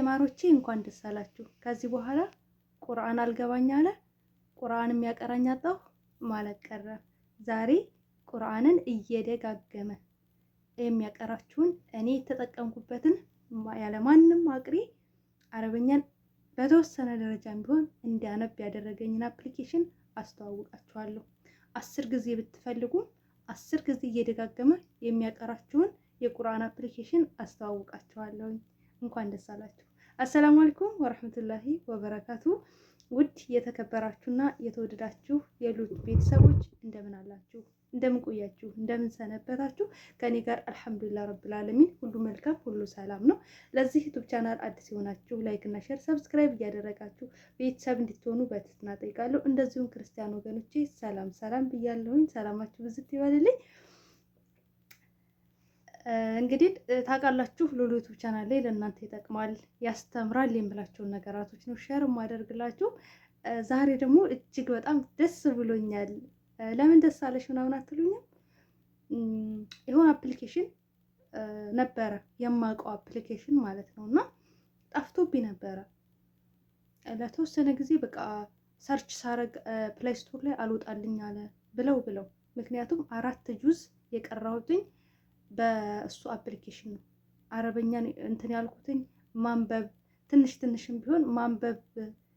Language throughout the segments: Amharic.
ማሮቼ እንኳን ደስ አላችሁ። ከዚህ በኋላ ቁርአን አልገባኝ አለ ቁርአን የሚያቀራኝ አጣሁ ማለት ቀረ። ዛሬ ቁርአንን እየደጋገመ የሚያቀራችሁን እኔ የተጠቀምኩበትን ያለማንም አቅሪ አረበኛን በተወሰነ ደረጃም ቢሆን እንዲያነብ ያደረገኝን አፕሊኬሽን አስተዋውቃችኋለሁ። 10 ጊዜ ብትፈልጉም 10 ጊዜ እየደጋገመ የሚያቀራችሁን የቁርአን አፕሊኬሽን አስተዋውቃችኋለሁ። እንኳን ደስ አላችሁ። አሰላሙ አለይኩም ወራህመቱላሂ ወበረካቱ። ውድ የተከበራችሁና የተወደዳችሁ የሉት ቤተሰቦች እንደምን አላችሁ? እንደምን ቆያችሁ? እንደምን ሰነበታችሁ? ከኔ ጋር አልሐምዱሊላህ ረብል ዓለሚን ሁሉ መልካም፣ ሁሉ ሰላም ነው። ለዚህ ዩቲዩብ ቻናል አዲስ የሆናችሁ ላይክ እና ሼር፣ ሰብስክራይብ እያደረጋችሁ ቤተሰብ እንድትሆኑ በትህትና ጠይቃለሁ። እንደዚሁም ክርስቲያን ወገኖቼ ሰላም ሰላም ብያለሁኝ። ሰላማችሁ ብዝት ይበልልኝ። እንግዲህ ታውቃላችሁ ሉሉ ዩቲዩብ ቻናል ላይ ለእናንተ ይጠቅማል ያስተምራል የምላቸውን ነገራቶች ነው ሼር ማደርግላችሁ። ዛሬ ደግሞ እጅግ በጣም ደስ ብሎኛል። ለምን ደስ አለሽ ምናምን አትሉኝም? የሆነ አፕሊኬሽን ነበረ የማውቀው አፕሊኬሽን ማለት ነው፣ እና ጠፍቶብኝ ነበረ ለተወሰነ ጊዜ። በቃ ሰርች ሳረግ ፕሌይ ስቶር ላይ አልወጣልኝ አለ ብለው ምክንያቱም 4 ጁዝ የቀራሁትኝ በእሱ አፕሊኬሽን ነው። አረበኛን እንትን ያልኩትኝ ማንበብ ትንሽም ቢሆን ማንበብ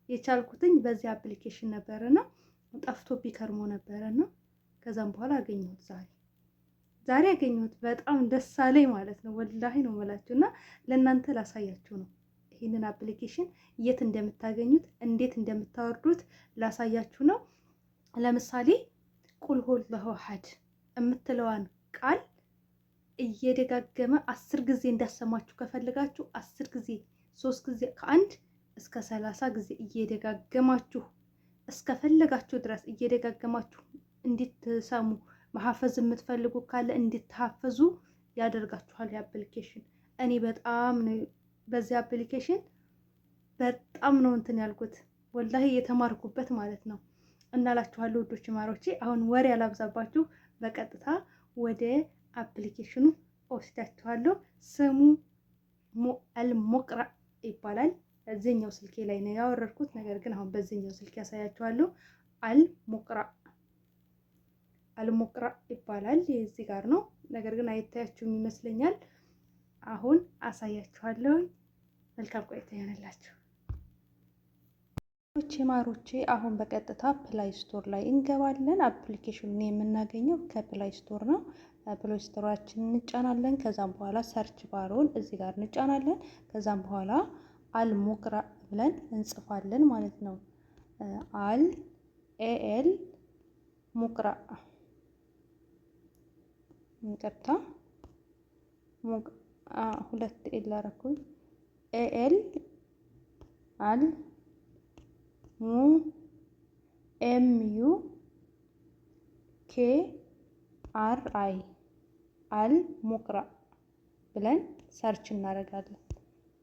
የቻልኩትኝ በዚህ አፕሊኬሽን ነበርና ጠፍቶብኝ ከርሞ ነበርና ከዛም በኋላ አገኘሁት። ዛሬ አገኘሁት። በጣም ደስ አለኝ ማለት ነው። ወላሂ ነው የምላችሁ። እና ለእናንተ ላሳያችሁ ነው ይህንን አፕሊኬሽን የት እንደምታገኙት እንዴት እንደምታወርዱት ላሳያችሁ ነው። ለምሳሌ ቁል ሁወላሁ አሐድ የምትለዋን ቃል እየደጋገመ 10 ጊዜ እንዳሰማችሁ ከፈልጋችሁ 10 ጊዜ 3 ጊዜ ከ1 እስከ 30 ጊዜ እየደጋገማችሁ እስከፈለጋችሁ ድረስ እየደጋገማችሁ እንድትሰሙ መሐፈዝ የምትፈልጉ ካለ እንድትሐፈዙ ያደርጋችኋል የአፕሊኬሽን። እኔ በጣም ነው በዚህ አፕሊኬሽን በጣም ነው እንትን ያልኩት ወላሂ የተማርኩበት ማለት ነው። እናላችኋለሁ ውዶች ማሮቼ። አሁን ወሬ ያላብዛባችሁ በቀጥታ ወደ አፕሊኬሽኑ ወስዳችኋለሁ። ስሙ አልሙቅራ ይባላል። እዚህኛው ስልኬ ላይ ነው ያወረድኩት፣ ነገር ግን አሁን በዚህኛው ስልክ ያሳያችኋለሁ። አልሙቅራ ይባላል። እዚህ ጋር ነው፣ ነገር ግን አይታያችሁም ይመስለኛል። አሁን አሳያችኋለሁ። መልካም ቆይታ ይሆንላችሁ ማሮቼ። አሁን በቀጥታ ፕላይ ስቶር ላይ እንገባለን። አፕሊኬሽኑን የምናገኘው ከፕላይ ስቶር ነው። ፕላይ ስቶራችንን እንጫናለን። ከዛም በኋላ ሰርች ባሮን እዚህ ጋር እንጫናለን። ከዛም በኋላ አልሙቅራ ብለን እንጽፋለን ማለት ነው። ኤል ሙቅራ እንቀጥታ ሁለት ኤል አረኩኝ። ኤል አል ኤምዩ KRI አልሙቅራ ብለን ሰርች እናደርጋለን።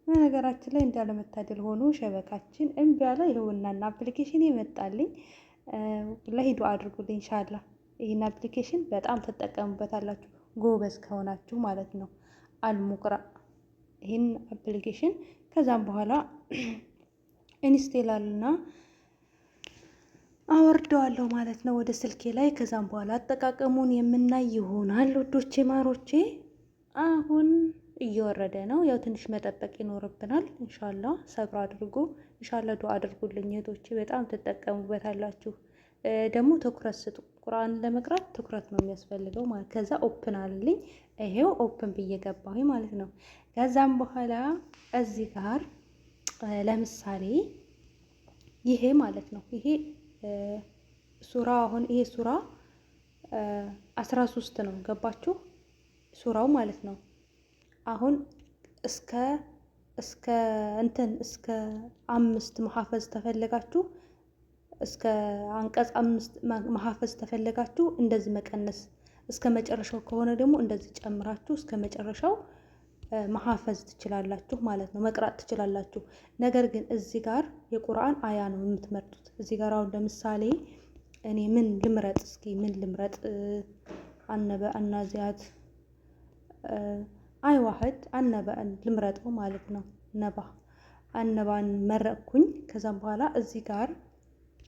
ነገራችን ላይ እንዳለመታደል ሆኖ ሸበካችን እምቢ ያለ ይኸውና አፕሊኬሽን ይመጣልኝ። ለሂዱ አድርጉልኝ ኢንሻአላህ። ይሄን አፕሊኬሽን በጣም ተጠቀሙበታላችሁ ጎበዝ ከሆናችሁ ማለት ነው። አልሙቅራ ይሄን አፕሊኬሽን ከዛም በኋላ ኢንስቴላልና አወርደዋለሁ ማለት ነው ወደ ስልኬ ላይ። ከዛም በኋላ አጠቃቀሙን የምናይ ይሆናል ውዶቼ ማሮቼ። አሁን እየወረደ ነው። ያው ትንሽ መጠበቅ ይኖርብናል። ኢንሻአላህ ሰብር አድርጉ። ኢንሻአላህ ዱአ አድርጉልኝ እህቶቼ፣ በጣም ትጠቀሙበታላችሁ። ደግሞ ትኩረት ስጡ። ቁርአን ለመቅራት ትኩረት ነው የሚያስፈልገው ማለት። ከዛ ኦፕን አለልኝ። ይሄው ኦፕን ብዬ ገባሁኝ ማለት ነው። ከዛም በኋላ እዚህ ጋር ለምሳሌ ይሄ ማለት ነው ይሄ ሱራ አሁን ይሄ ሱራ 13 ነው። ገባችሁ? ሱራው ማለት ነው። አሁን እስከ 5 መሐፈዝ ተፈለጋችሁ፣ እስከ አንቀጽ 5 መሐፈዝ ተፈለጋችሁ እንደዚህ መቀነስ፣ እስከ መጨረሻው ከሆነ ደግሞ እንደዚህ ጨምራችሁ እስከ መጨረሻው መሐፈዝ ትችላላችሁ ማለት ነው፣ መቅራት ትችላላችሁ። ነገር ግን እዚህ ጋር የቁርአን አያ ነው የምትመርጡት። እዚህ ጋር አሁን ለምሳሌ እኔ ምን ልምረጥ? እስኪ ምን ልምረጥ? አናዚያት አይ ዋህድ አነበአን ልምረጠው ማለት ነው። ነባ አነባን መረቅኩኝ። ከዛም በኋላ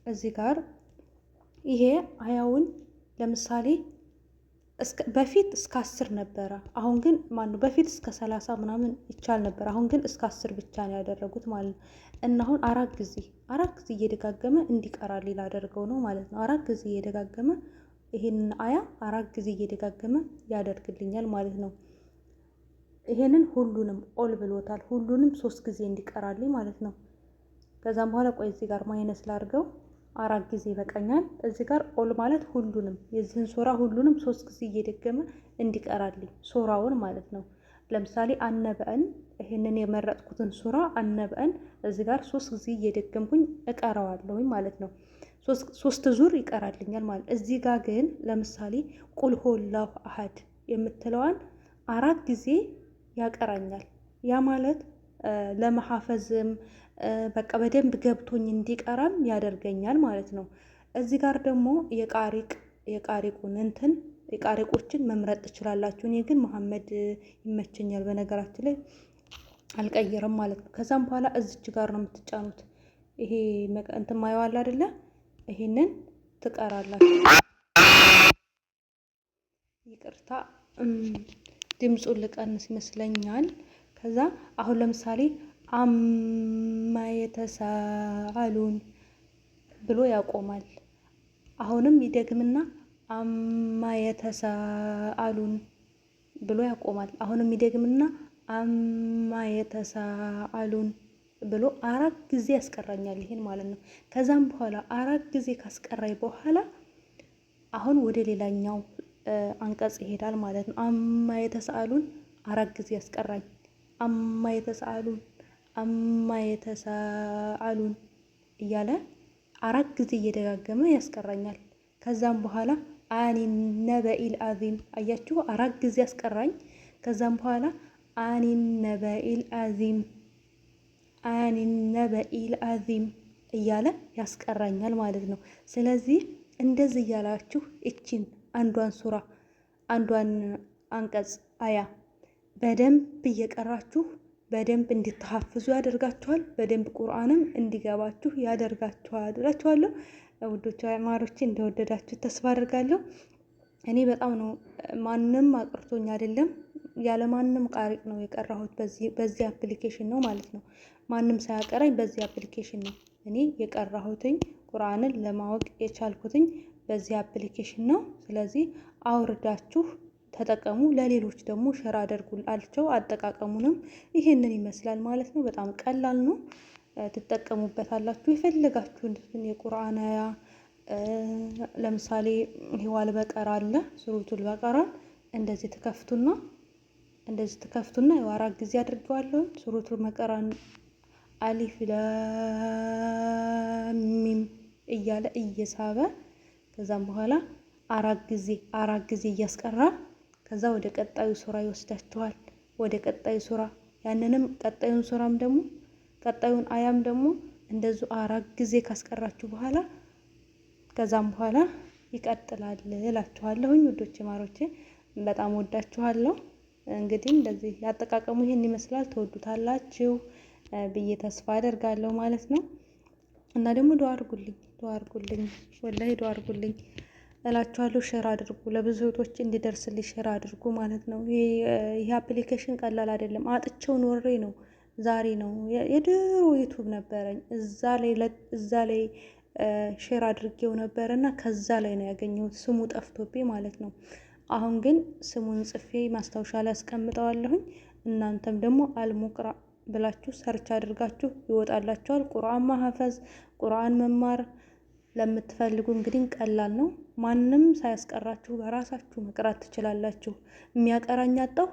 እዚህ ጋር ይሄ አያውን ለምሳሌ በፊት እስከ 10 ነበረ። አሁን ግን በፊት እስከ 30 ምናምን ይቻል ነበር። አሁን ግን እስከ 10 ብቻ ነው ያደረጉት ማለት ነው። እና አሁን አራት ጊዜ እየደጋገመ እንዲቀራል ላደርገው ነው ማለት ነው። 4 ጊዜ እየደጋገመ ይሄንን አያ 4 ጊዜ እየደጋገመ ያደርግልኛል ማለት ነው። ይሄንን ሁሉንም ኦል ብሎታል። ሁሉንም 3 ጊዜ እንዲቀራልኝ ማለት ነው። ከዛም በኋላ ቆይ እዚህ ጋር ማይነስ ላድርገው። 4 ጊዜ ይበቃኛል። እዚህ ጋር ኦል ማለት ሁሉንም የዚህን ሱራ ሁሉንም 3 ጊዜ እየደገመ እንዲቀራልኝ ሱራውን ማለት ነው። ለምሳሌ አነበአን ይሄንን የመረጥኩትን ሱራ አነበአን እዚህ ጋር 3 ጊዜ እየደገምኩኝ እቀራዋለሁኝ ማለት ነው። 3 ዙር ይቀራልኛል ማለት። እዚህ ጋር ግን ለምሳሌ ቁል ሁወላሁ አሐድ የምትለዋን 4 ጊዜ ያቀራኛል። ያ ማለት ለመሐፈዝም በቃ በደንብ ገብቶኝ እንዲቀራም ያደርገኛል ማለት ነው። እዚህ ጋር ደግሞ የቃሪቆችን መምረጥ ትችላላችሁ። እኔ ግን መሐመድ ይመቸኛል በነገራችን ላይ አልቀይርም ማለት ነው። ከዛም በኋላ እዚች ጋር ነው የምትጫኑት። ይሄ እንትን ማየዋል አይደለ? ይሄንን ትቀራላችሁ። ይቅርታ ድምፁን ልቀንስ ይመስለኛል። ከዛ አሁን ለምሳሌ አማ የተሳአሉን ብሎ ያቆማል። አሁንም ይደግምና አማ የተሳአሉን ብሎ ያቆማል። አሁንም ይደግምና አማ የተሳአሉን ብሎ 4 ጊዜ ያስቀራኛል ይሄን ማለት ነው። ከዛም በኋላ 4 ጊዜ ካስቀራኝ በኋላ አሁን ወደ ሌላኛው አንቀጽ ይሄዳል ማለት ነው። አማ የተሳአሉን 4 ጊዜ ያስቀራኝ። አማ የተሳአሉን እያለ 4 ጊዜ እየደጋገመ ያስቀራኛል። ከዛም በኋላ አኒ ነበኢል አዚም አያችሁ 4 ጊዜ ያስቀራኝ። ከዛም በኋላ አኒ ነበኢል አዚም እያለ ያስቀራኛል ማለት ነው። ስለዚህ እንደዚህ እያላችሁ እቺን አንዷን አንቀጽ አያ በደንብ እየቀራችሁ በደንብ እንድትሐፍዙ ያደርጋችኋል። በደንብ ቁርአንም እንዲገባችሁ ያደርጋችኋል እላችኋለሁ። ውዶች ማሮቼ እንደወደዳችሁ ተስፋ አድርጋለሁ። እኔ በጣም ነው ማንም አቅርቶኝ አይደለም ያለ ማንም ቃሪቅ ነው የቀራሁት። በዚህ አፕሊኬሽን ነው ማለት ነው። ማንም ሳያቀራኝ በዚህ አፕሊኬሽን ነው እኔ የቀራሁትኝ። ቁርአንን ለማወቅ የቻልኩትኝ በዚህ አፕሊኬሽን ነው። ስለዚህ አውርዳችሁ ተጠቀሙ። ለሌሎች ደግሞ ሸር አድርጉላቸው። አጠቃቀሙንም ይሄንን ይመስላል ማለት ነው። በጣም ቀላል ነው። ትጠቀሙበታላችሁ። የፈለጋችሁትን የቁርአን አያ ለምሳሌ ሂዋል በቀራ አለ ሱረቱል በቀራን እንደዚህ ትከፍቱና 4 ጊዜ አድርገዋለሁ። ሱረቱል በቀራን አሊፍ ላም ሚም እያለ እየሳበ ከዛም በኋላ 4 ጊዜ እያስቀራ ከዛ ወደ ቀጣዩ ሱራ ይወስዳችኋል። ወደ ቀጣዩ ሱራ ቀጣዩን አያም ደግሞ እንደዚሁ 4 ጊዜ ካስቀራችሁ በኋላ ከዛም በኋላ ይቀጥላል እላችኋለሁኝ። ውዶቼ ማሮቼ በጣም ወዳችኋለሁ። እንግዲህ እንደዚህ ያጠቃቀሙ ይሄን ይመስላል። ተወዱታላችሁ ብዬ ተስፋ አደርጋለሁ ማለት ነው። እና ደግሞ ዱአ አድርጉልኝ ወላሂ ዱአ አድርጉልኝ እላችኋለሁ። ሼር አድርጉ፣ ለብዙ እህቶች እንዲደርስልኝ ሼር አድርጉ ማለት ነው። ይሄ አፕሊኬሽን ቀላል አይደለም። አጥቼው ኖሬ ነው ዛሬ ነው የድሮ ዩቱብ ነበረኝ እዛ ላይ ሼር አድርጌው ነበር እና ከዛ ላይ ነው ያገኘሁት። ስሙ ጠፍቶብኝ ማለት ነው። አሁን ግን ስሙን ጽፌ ማስታወሻ ላይ አስቀምጠዋለሁኝ። እናንተም ደግሞ አልሙቅራ ብላችሁ ሰርች አድርጋችሁ ይወጣላችኋል። ቁርአን ማሐፈዝ፣ ቁርአን መማር ለምትፈልጉ እንግዲህ ቀላል ነው። ማንም ሳያስቀራችሁ በራሳችሁ መቅራት ትችላላችሁ። የሚያቀራኝ አጣሁ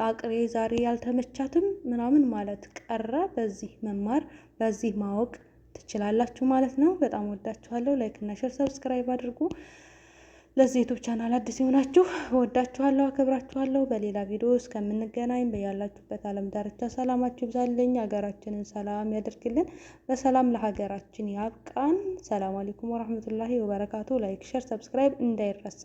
አቅሬ ዛሬ ያልተመቻትም ምናምን ማለት ቀረ። በዚህ መማር በዚህ ማወቅ ትችላላችሁ ማለት ነው። በጣም ወዳችኋለሁ። ላይክ እና ሼር ሰብስክራይብ አድርጉ። ለዚህ ዩቲዩብ ቻናል አዲስ ይሆናችሁ ወዳችኋለሁ፣ አከብራችኋለሁ። በሌላ ቪዲዮ እስከምንገናኝ በያላችሁበት ዓለም ዳርቻ ሰላማችሁ ይብዛልኝ። ሀገራችንን ሰላም ያደርግልን። በሰላም ለሀገራችን ያብቃን። ሰላም አለይኩም ወራህመቱላሂ ወበረካቱ። ላይክ ሼር ሰብስክራይብ እንዳይረሳ።